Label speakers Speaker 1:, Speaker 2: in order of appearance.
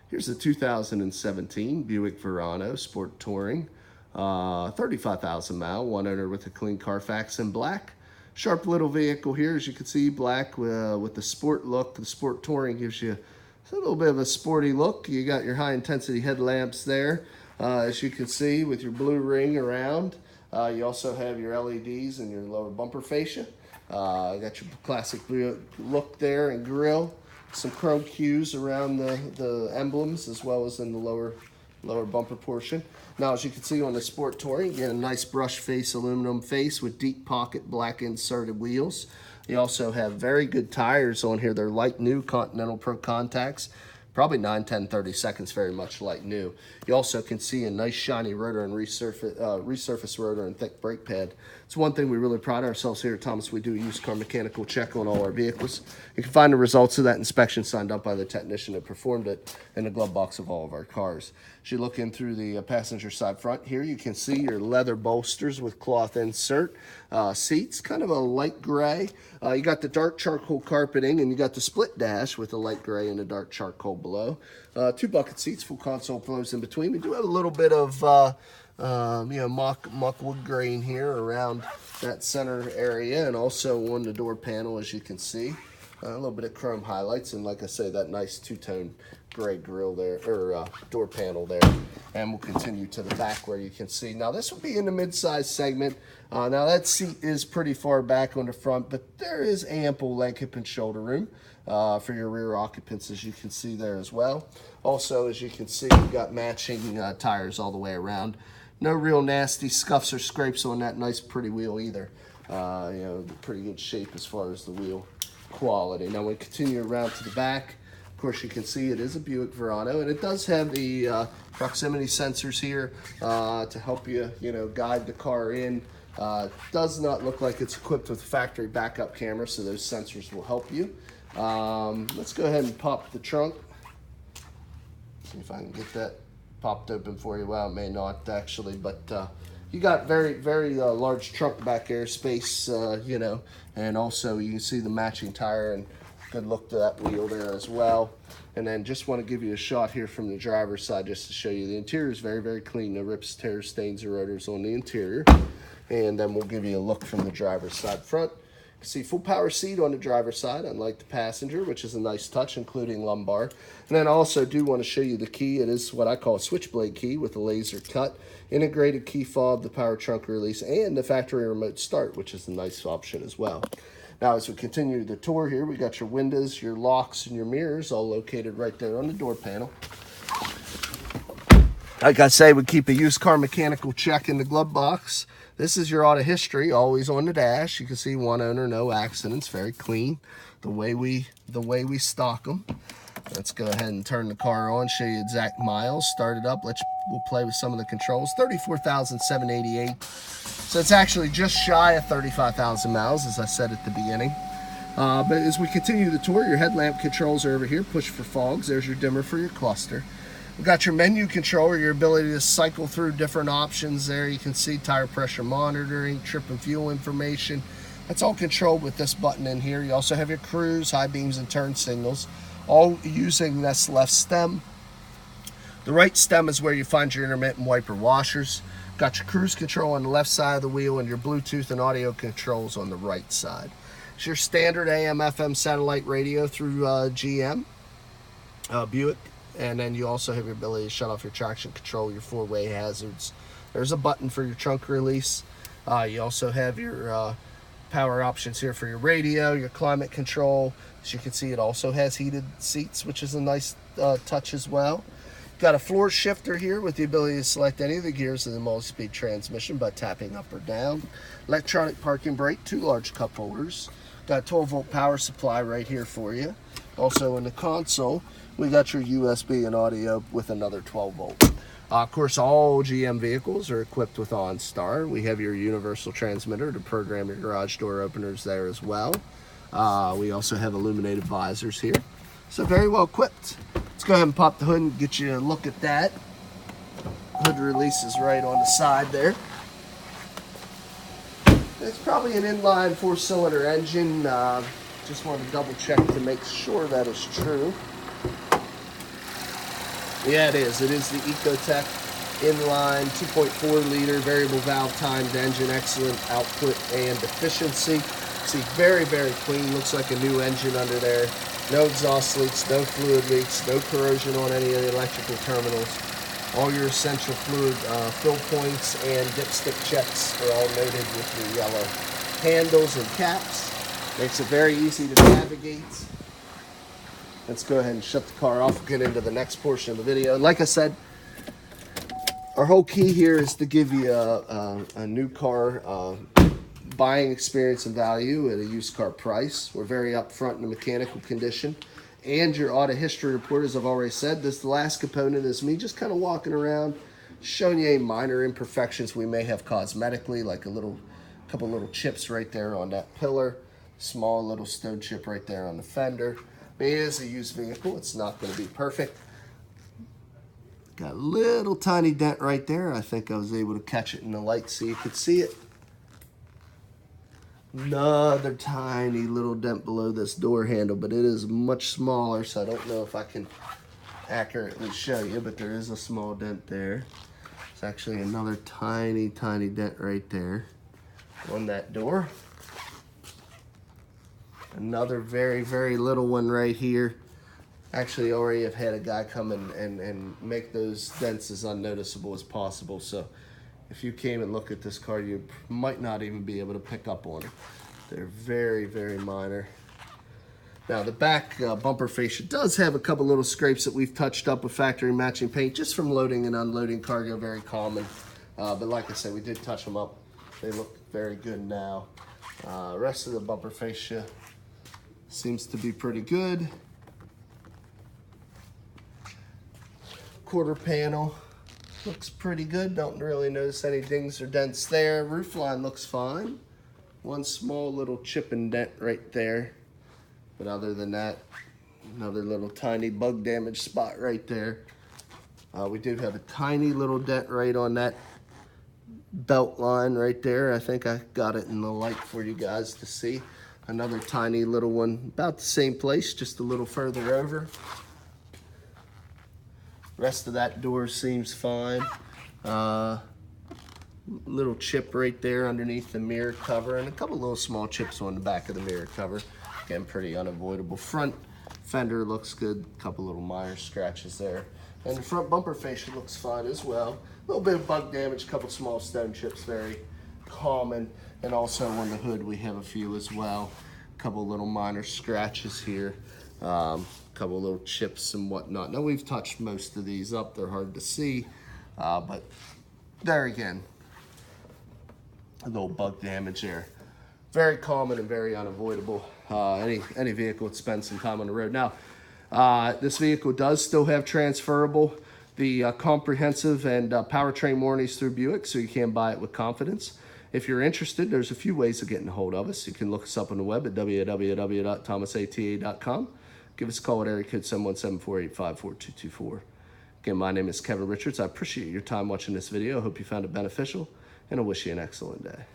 Speaker 1: Here's a 2017 Buick Verano Sport Touring, 35,000 mile, one owner with a clean Carfax in black. Sharp little vehicle here, as you can see, black with the sport look. The Sport Touring gives you a little bit of a sporty look. You got your high intensity headlamps there, as you can see, with your blue ring around. You also have your LEDs and your lower bumper fascia. You got your classic look there and grille. Some chrome cues around the emblems as well as in the lower bumper portion. Now, as you can see on the Sport Touring, you get a nice brush face aluminum face with deep pocket black inserted wheels. You also have very good tires on here. They're like new Continental Pro Contacts. Probably 9, 10, 30 seconds, very much like new. You also can see a nice shiny rotor and resurface rotor and thick brake pad. It's one thing we really pride ourselves here at Thomas. We do a used car mechanical check on all our vehicles. You can find the results of that inspection signed up by the technician that performed it in the glove box of all of our cars. As you look in through the passenger side front here, you can see your leather bolsters with cloth insert. Seats, kind of a light gray. You got the dark charcoal carpeting, and you got the split dash with the light gray and the dark charcoal below. 2 bucket seats, full console pillows in between. We do have a little bit of mock wood grain here around that center area, and also on the door panel, as you can see, a little bit of chrome highlights, and like I say, that nice two-tone gray grille there, or door panel there. And we'll continue to the back where you can see. Now, this will be in the mid-size segment. Now, that seat is pretty far back on the front, but there is ample leg, hip, and shoulder room for your rear occupants, as you can see there as well. Also, as you can see, you've got matching tires all the way around. No real nasty scuffs or scrapes on that nice, pretty wheel either. Pretty good shape as far as the wheel quality. Now, we continue around to the back. Of course, you can see it is a Buick Verano, and it does have the proximity sensors here to help you, guide the car in. Does not look like it's equipped with factory backup camera, so those sensors will help you. Let's go ahead and pop the trunk. See if I can get that popped open for you. Well, it may not actually, but you got very, very large trunk back there, space, and also you can see the matching tire and good look to that wheel there as well. And then just want to give you a shot here from the driver's side just to show you the interior is very, very clean. No rips, tears, stains, or rotors on the interior. And then we'll give you a look from the driver's side front. You can see full power seat on the driver's side, unlike the passenger, which is a nice touch, including lumbar. And then I also do want to show you the key. It is what I call a switchblade key with a laser cut, integrated key fob, the power trunk release, and the factory remote start, which is a nice option as well. Now, as we continue the tour here, we got your windows, your locks, and your mirrors all located right there on the door panel. Like I say, we keep a used car mechanical check in the glove box. This is your auto history, always on the dash. You can see one owner, no accidents, very clean. The way we stock them. Let's go ahead and turn the car on, show you exact miles. Start it up. We'll play with some of the controls. 34,788. So it's actually just shy of 35,000 miles, as I said at the beginning. But as we continue the tour, your headlamp controls are over here. Push for fogs. There's your dimmer for your cluster. We've got your menu controller, your ability to cycle through different options there. You can see tire pressure monitoring, trip and fuel information. That's all controlled with this button in here. You also have your cruise, high beams, and turn signals, all using this left stem. The right stem is where you find your intermittent wiper washers. Got your cruise control on the left side of the wheel and your Bluetooth and audio controls on the right side. It's your standard AM, FM satellite radio through GM, Buick. And then you also have your ability to shut off your traction control, your four-way hazards. There's a button for your trunk release. You also have your power options here for your radio, your climate control. As you can see, it also has heated seats, which is a nice touch as well. Got a floor shifter here with the ability to select any of the gears of the multi-speed transmission by tapping up or down. Electronic parking brake, 2 large cup holders. Got a 12-volt power supply right here for you. Also in the console, we got your USB and audio with another 12-volt. Of course, all GM vehicles are equipped with OnStar. We have your universal transmitter to program your garage door openers there as well. We also have illuminated visors here. So very well equipped. Let's go ahead and pop the hood and get you a look at that. Hood release is right on the side there. It's probably an inline 4-cylinder engine. Just want to double check to make sure that is true. Yeah, it is. It is the ECOTEC inline 2.4 liter variable valve timed engine, excellent output and efficiency. See, very, very clean. Looks like a new engine under there. No exhaust leaks, no fluid leaks, no corrosion on any of the electrical terminals. All your essential fluid fill points and dipstick checks are all noted with the yellow handles and caps. Makes it very easy to navigate. Let's go ahead and shut the car off and get into the next portion of the video. Like I said, our whole key here is to give you a new car buying experience and value at a used car price. We're very upfront in the mechanical condition. And your auto history report, as I've already said, this the last component is me just kind of walking around, showing you any minor imperfections we may have cosmetically, like a couple little chips right there on that pillar, small little stone chip right there on the fender. It is a used vehicle, it's not going to be perfect. Got a little tiny dent right there. I think I was able to catch it in the light so you could see it. Another tiny little dent below this door handle, but it is much smaller, so I don't know if I can accurately show you, but there is a small dent there. It's actually another tiny, tiny dent right there on that door. Another very, very little one right here. Actually, already have had a guy come and make those dents as unnoticeable as possible, so if you came and looked at this car, you might not even be able to pick up on it. They're very, very minor. Now, the back bumper fascia does have a couple little scrapes that we've touched up with factory matching paint, just from loading and unloading cargo, very common. But like I said, we did touch them up. They look very good now. Rest of the bumper fascia seems to be pretty good. Quarter panel looks pretty good. Don't really notice any dings or dents there. Roof line looks fine. One small little chip and dent right there. But other than that, another little tiny bug damage spot right there. We do have a tiny little dent right on that belt line right there. I think I got it in the light for you guys to see. Another tiny little one, about the same place, just a little further over. Rest of that door seems fine. Little chip right there underneath the mirror cover, and a couple little small chips on the back of the mirror cover. Again, pretty unavoidable. Front fender looks good. A couple little minor scratches there. And the front bumper fascia looks fine as well. A little bit of bug damage, a couple small stone chips, very common. And also on the hood, we have a few as well. A couple little minor scratches here. Couple little chips and whatnot. Now, we've touched most of these up. They're hard to see, but there again, a little bug damage there. Very common and very unavoidable. Any vehicle that spends some time on the road. Now, this vehicle does still have transferable, the comprehensive and powertrain warranties through Buick, so you can buy it with confidence. If you're interested, there's a few ways of getting a hold of us. You can look us up on the web at www.thomasata.com. Give us a call at area code 717-485-4224. Again, my name is Kevin Richards. I appreciate your time watching this video. I hope you found it beneficial, and I wish you an excellent day.